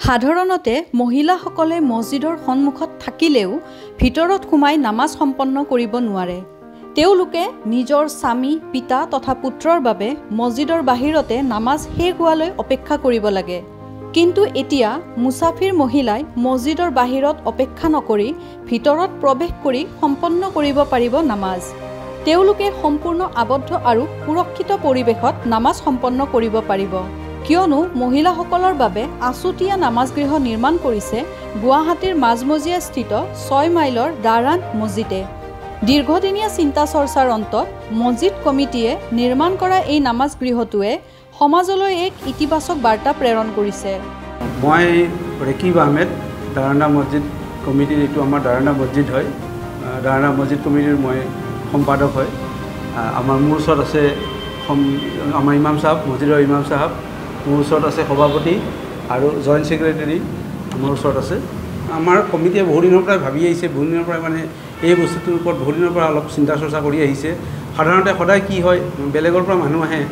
সাধাৰণতে মহিলাসকলে মছজিদৰ সন্মুখত থাকিলেও ভিতৰত সোমাই নামাজ সম্পন্ন কৰিব নোৱাৰে। তেওঁলোকে নিজৰ স্বামী, পিতা তথা পুত্ৰৰ বাবে মছজিদৰ বাহিৰতে নামাজ শেষ হোৱালৈ অপেক্ষা কৰিব লাগে। কিন্তু এতিয়া মুছাফিৰ মহিলাই মছজিদৰ বাহিৰত অপেক্ষা নকৰি ভিতৰত প্ৰৱেশ কৰি সম্পন্ন কৰিব পাৰিব নামাজ। তেওঁলোকে সম্পূৰ্ণ আবদ্ধ আৰু সুৰক্ষিত পৰিৱেশত নামাজ সম্পন্ন কৰিব পাৰিব। কিয়নো মহিলাসকলৰ বাবে আছুতীয়া নামাজগৃহ নিৰ্মাণ কৰিছে গুৱাহাটীৰ মাজমজিয়া স্থিত 6 মাইলৰ দাৰান মছজিদে। দীৰ্ঘদিনীয়া চিন্তা চৰ্চাৰ অন্তত মছজিদ কমিটিয়ে নিৰ্মাণ কৰা এই নামাজগৃহটোৱে সমাজলৈ এক ইতিবাচক বাৰ্তা প্ৰেৰণ কৰিছে। মই ৰেকিব আহমেদ, দাৰানা মছজিদ কমিটিৰ এইটো আমাৰ দাৰানা মছজিদ হয়। দাৰানা মছজিদ কমিটিৰ মই সম্পাদক হয়। আমাৰ মোৰ ওচৰত আছে আমাৰ ইমাম চাহাব, মছজিদৰ ইমাম চাহাব, মোৰ ওচৰত আছে সভাপতি আৰু জইণ্ট ছেক্ৰেটাৰী আমাৰ ওচৰত আছে। আমাৰ কমিটিয়ে বহু দিনৰ পৰাই ভাবি আহিছে, বহু দিনৰ পৰাই মানে এই বস্তুটোৰ ওপৰত বহু দিনৰ পৰা অলপ চিন্তা চৰ্চা কৰি আহিছে। সাধাৰণতে সদায় কি হয়, বেলেগৰ পৰা মানুহ আহে,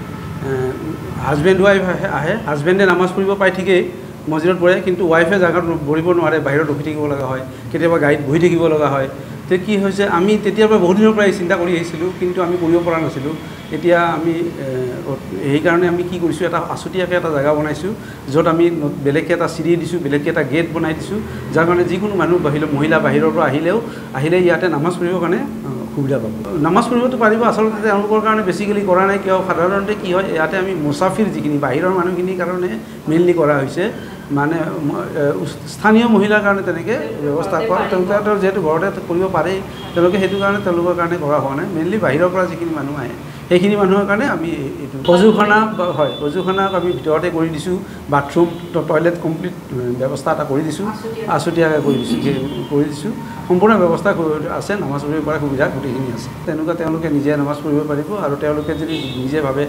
হাজবেণ্ড ৱাইফ আহে, হাজবেণ্ডে নামাজ পঢ়িব পায় ঠিকেই, মছজিদত পঢ়ে, কিন্তু ৱাইফে জাগাত বহিব নোৱাৰে, বাহিৰত ৰখি থাকিব লগা হয়, কেতিয়াবা গাড়ীত বহি থাকিব লগা হয়। তে কি হৈছে, আমি তেতিয়াৰ পৰা বহুত দিনৰ পৰাই চিন্তা কৰি আহিছিলোঁ, কিন্তু আমি কৰিব পৰা নাছিলোঁ। এতিয়া আমি সেইকাৰণে আমি কি কৰিছোঁ, এটা আছুতীয়াকৈ এটা জেগা বনাইছোঁ, য'ত আমি বেলেগকৈ এটা চিৰি দিছোঁ, বেলেগকৈ এটা গেট বনাই দিছোঁ, যাৰ কাৰণে যিকোনো মানুহ মহিলা বাহিৰৰ পৰা আহিলে ইয়াতে নামাজ পঢ়িবৰ কাৰণে সুবিধা পাব। নামাজ পঢ়িবতো পাৰিব, আচলতে তেওঁলোকৰ কাৰণে বেছিকেলি কৰা নাই। কিয়, সাধাৰণতে কি হয়, ইয়াতে আমি মুছাফিৰ যিখিনি বাহিৰৰ মানুহখিনিৰ কাৰণে মেইনলি কৰা হৈছে, মানে স্থানীয় মহিলাৰ কাৰণে তেনেকৈ ব্যৱস্থা কৰা। তেওঁলোকে যিহেতু ঘৰতে কৰিব পাৰে, তেওঁলোকে সেইটো কাৰণে তেওঁলোকৰ কাৰণে কৰা হোৱা নাই। মেইনলি বাহিৰৰ পৰা যিখিনি মানুহ আহে সেইখিনি মানুহৰ কাৰণে আমি এইটো অজুখানা হয়, অজুখানাক আমি ভিতৰতে কৰি দিছোঁ, বাথৰুম টয়লেট কমপ্লিট ব্যৱস্থা এটা কৰি দিছোঁ, আছুতীয়াকৈ কৰি দিছোঁ। সম্পূৰ্ণ ব্যৱস্থা আছে, নামাজ পঢ়িব পৰা সুবিধা গোটেইখিনি আছে। তেনেকুৱা তেওঁলোকে নিজে নামাজ পঢ়িব পাৰিব, আৰু তেওঁলোকে যদি নিজে ভাবে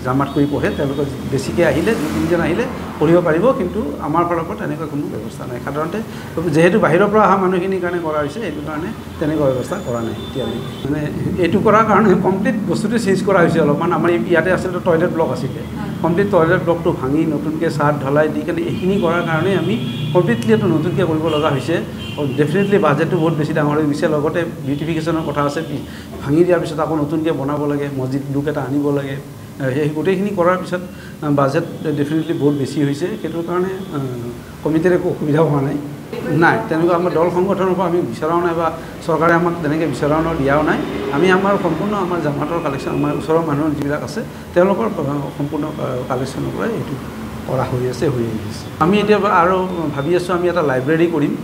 জামাত কৰি পঢ়ে, তেওঁলোকে বেছিকৈ আহিলে 2-3জন আহিলে পঢ়িব পাৰিব। কিন্তু আমাৰ ফালৰ পৰা তেনেকুৱা কোনো ব্যৱস্থা নাই। সাধাৰণতে যিহেতু বাহিৰৰ পৰা অহা মানুহখিনিৰ কাৰণে কৰা হৈছে, সেইটো কাৰণে তেনেকুৱা ব্যৱস্থা কৰা নাই এতিয়ালৈকে। মানে এইটো কৰাৰ কাৰণে কমপ্লিট বস্তুটো চেঞ্জ কৰা হৈছে অলপমান। আমাৰ ইয়াতে আছিলে টয়লেট ব্লক আছিলে, কমপ্লিট টয়লেট ব্লকটো ভাঙি নতুনকৈ চাৰ্ট ঢলাই দি কেনে এইখিনি কৰাৰ কাৰণে আমি কমপ্লিটলি এইটো নতুনকৈ কৰিব লগা হৈছে। ডেফিনেটলি বাজেটটো বহুত বেছি ডাঙৰ হৈ গৈছে, লগতে বিউটিফিকেশ্যনৰ কথা আছে। ভাঙি দিয়াৰ পিছত আকৌ নতুনকৈ বনাব লাগে, মছজিদ লুক এটা আনিব লাগে, সেই গোটেইখিনি কৰাৰ পিছত বাজেট ডেফিনেটলি বহুত বেছি হৈছে। সেইটোৰ কাৰণে কমিটিৰ একো অসুবিধা হোৱা নাই। তেনেকুৱা আমাৰ দল সংগঠনৰ পৰা আমি বিচৰাও নাই, বা চৰকাৰে আমাক তেনেকৈ বিচৰাও দিয়াও নাই। আমি আমাৰ সম্পূৰ্ণ আমাৰ জামাতৰ কালেকশ্যন, আমাৰ ওচৰৰ মানুহ যিবিলাক আছে তেওঁলোকৰ সম্পূৰ্ণ কালেকশ্যনৰ পৰাই এইটো কৰা হৈ আহিছে। আমি এতিয়া আৰু ভাবি আছোঁ, আমি এটা লাইব্ৰেৰী কৰিম।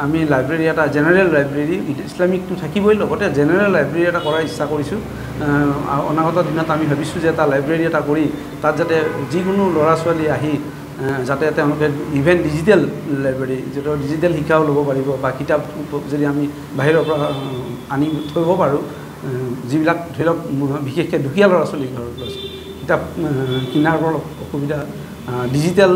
আমি লাইব্ৰেৰী এটা জেনেৰেল লাইব্ৰেৰী, ইছলামিকটো থাকিবই, লগতে জেনেৰেল লাইব্ৰেৰী এটা কৰাৰ ইচ্ছা কৰিছোঁ। অনাগত দিনত আমি ভাবিছোঁ যে এটা লাইব্ৰেৰী এটা কৰি তাত যাতে যিকোনো ল'ৰা ছোৱালী আহি যাতে তেওঁলোকে ইভেন ডিজিটেল লাইব্ৰেৰী, যিটো ডিজিটেল শিক্ষাও ল'ব পাৰিব, বা কিতাপ যদি আমি বাহিৰৰ পৰা আনি থ'ব পাৰোঁ, যিবিলাক ধৰি লওক বিশেষকৈ দুখীয়া ল'ৰা ছোৱালী ঘৰৰ ল'ৰা ছোৱালী কিতাপ কিনাৰ পৰা অসুবিধা, ডিজিটেল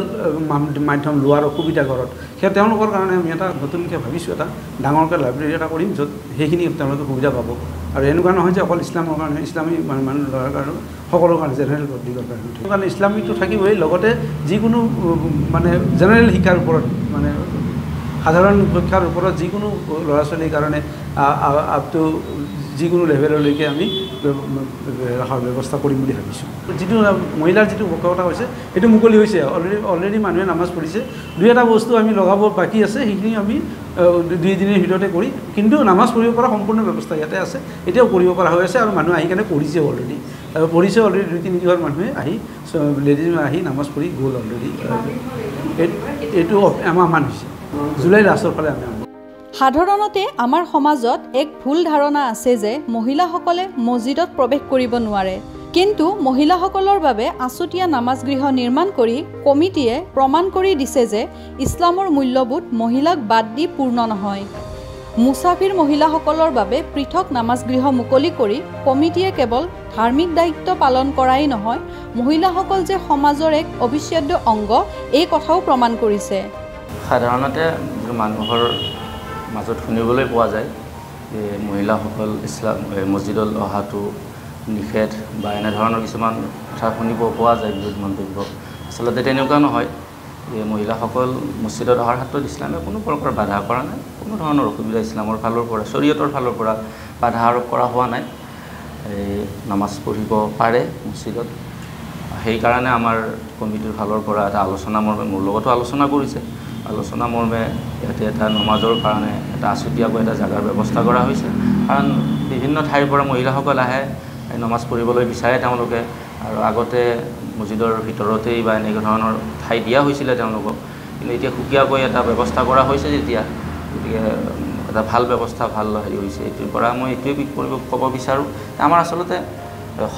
মাধ্যম লোৱাৰ অসুবিধা ঘৰত, সেই তেওঁলোকৰ কাৰণে আমি এটা নতুনকৈ ভাবিছোঁ, এটা ডাঙৰকৈ লাইব্ৰেৰী এটা কৰিম, য'ত সেইখিনি তেওঁলোকে সুবিধা পাব। আৰু এনেকুৱা নহয় যে অকল ইছলামৰ কাৰণে, ইছলামী মানুহ ল'ৰাৰ কাৰণে, সকলো কাৰণে, জেনেৰেল পাব্লিকৰ কাৰণে। সেইটো কাৰণে ইছলামিকটো থাকিবই, লগতে যিকোনো মানে জেনেৰেল শিক্ষাৰ ওপৰত, মানে সাধাৰণ শিক্ষাৰ ওপৰত যিকোনো ল'ৰা ছোৱালীৰ কাৰণে আপ টু যিকোনো লেভেললৈকে আমি ৰখাৰ ব্যৱস্থা কৰিম বুলি ভাবিছোঁ। যিটো মহিলাৰ যিটো কথা হৈছে সেইটো মুকলি হৈছে, অলৰেডি মানুহে নামাজ পঢ়িছে। 2-এটা বস্তু আমি লগাব বাকী আছে, সেইখিনি আমি 2 দিনৰ ভিতৰতে কৰি, কিন্তু নামাজ পঢ়িব পৰা সম্পূৰ্ণ ব্যৱস্থা ইয়াতে আছে, এতিয়াও কৰিব পৰা হৈ আছে। আৰু মানুহে আহি কেনে পঢ়িছে অলৰেডি, 2-3 ঘৰ মানুহে আহি, লেডিজ আহি নামাজ পঢ়ি গ'ল অলৰেডি। এইটো এমাহমান হৈছে, জুলাই লাষ্টৰ ফালে আমি। সাধাৰণতে আমাৰ সমাজত এক ভুল ধাৰণা আছে যে মহিলাসকলে মছজিদত প্ৰৱেশ কৰিব নোৱাৰে। কিন্তু মহিলাসকলৰ বাবে আছুতীয়া নামাজগৃহ নিৰ্মাণ কৰি কমিটিয়ে প্ৰমাণ কৰি দিছে যে ইছলামৰ মূল্যবোধ মহিলাক বাদ দি পূৰ্ণ নহয়। মুছাফিৰ মহিলাসকলৰ বাবে পৃথক নামাজগৃহ মুকলি কৰি কমিটিয়ে কেৱল ধাৰ্মিক দায়িত্ব পালন কৰাই নহয়, মহিলাসকল যে সমাজৰ এক অবিচ্ছেদ্য অংগ, এই কথাও প্ৰমাণ কৰিছে। সাধাৰণতে মানুহৰ মাজত শুনিবলৈ পোৱা যায় যে মহিলাসকল মছজিদত অহাটো নিষেধ, বা এনেধৰণৰ কিছুমান কথা শুনিব পোৱা যায় বিৰোধ মন্তব্য। আচলতে তেনেকুৱা নহয়। যে মহিলাসকল মছজিদত অহাৰ ক্ষেত্ৰত ইছলামে কোনো প্ৰকাৰ বাধা কৰা নাই, কোনো ধৰণৰ অসুবিধা ইছলামৰ ফালৰ পৰা শৰীয়তৰ ফালৰ পৰা বাধা আৰোপ কৰা হোৱা নাই। নামাজ পঢ়িব পাৰে মছজিদত। সেইকাৰণে আমাৰ কমিটিৰ ফালৰ পৰা এটা আলোচনা মৰ্মে মোৰ লগতো আলোচনা কৰিছে। আলোচনা মৰ্মে ইয়াতে এটা নমাজৰ কাৰণে এটা আছুতীয়াকৈ এটা জাগাৰ ব্যৱস্থা কৰা হৈছে। কাৰণ বিভিন্ন ঠাইৰ পৰা মহিলাসকল আহে, নমাজ পঢ়িবলৈ বিচাৰে তেওঁলোকে, আৰু আগতে মছজিদৰ ভিতৰতেই বা এনেকুৱা ধৰণৰ ঠাই দিয়া হৈছিলে তেওঁলোকক, কিন্তু এতিয়া সুকীয়াকৈ এটা ব্যৱস্থা কৰা হৈছে যেতিয়া, গতিকে এটা ভাল ব্যৱস্থা, ভাল হেৰি হৈছে। এইটোৰ পৰা মই এইটোৱে ক'ব বিচাৰোঁ, আমাৰ আচলতে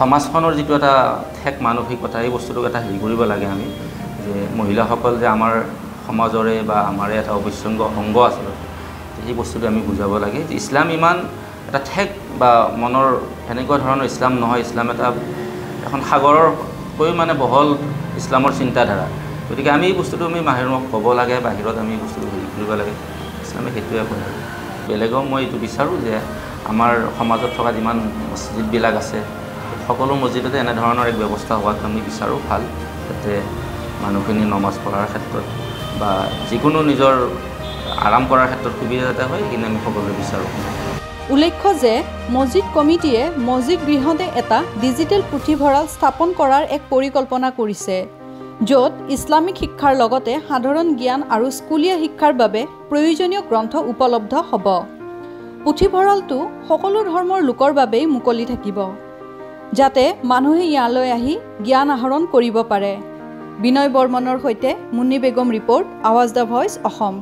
সমাজখনৰ যিটো এটা ঠেক মানসিকতা, এই বস্তুটোক এটা হেৰি কৰিব লাগে আমি, যে মহিলাসকল যে আমাৰ সমাজৰে বা আমাৰে এটা অবিচ্ছেদ্য অংগ আচলতে, সেই বস্তুটো আমি বুজাব লাগে যে ইছলাম ইমান এটা ঠেক বা মনৰ সেনেকুৱা ধৰণৰ ইছলাম নহয়। ইছলাম এটা এখন সাগৰৰকৈ মানে বহল ইছলামৰ চিন্তাধাৰা। গতিকে আমি এই বস্তুটো আমি বাহিৰক ক'ব লাগে, বাহিৰত আমি এই বস্তুটো হেৰি কৰিব লাগে। ইছলামে সেইটোৱে কয়। বেলেগক মই এইটো বিচাৰোঁ যে আমাৰ সমাজত থকা যিমান মছজিদবিলাক আছে, সকলো মছজিদতে এনেধৰণৰ এক ব্যৱস্থা হোৱাটো আমি বিচাৰোঁ ভাল, যাতে মানুহখিনি নমাজ পঢ়াৰ ক্ষেত্ৰত বা যিকোনো নিজৰ আৰাম কৰাৰ ক্ষেত্ৰত সুবিধা যাতে হয়, সেইখিনি আমি সকলোৱে বিচাৰোঁ। উল্লেখ্য যে মছজিদ কমিটিয়ে মছজিদ গৃহতে এটা ডিজিটেল পুথিভঁৰাল স্থাপন কৰাৰ এক পৰিকল্পনা কৰিছে, য'ত ইছলামিক শিক্ষাৰ লগতে সাধাৰণ জ্ঞান আৰু স্কুলীয়া শিক্ষাৰ বাবে প্ৰয়োজনীয় গ্ৰন্থ উপলব্ধ হ'ব। পুথিভঁৰালটো সকলো ধৰ্মৰ লোকৰ বাবেই মুকলি থাকিব, যাতে মানুহে ইয়ালৈ আহি জ্ঞান আহৰণ কৰিব পাৰে। বিনয় বৰ্মনৰ সৈতে মুন্নী বেগম ৰিপৰ্ট, আৱাজ দ্য ভইচ, অসম।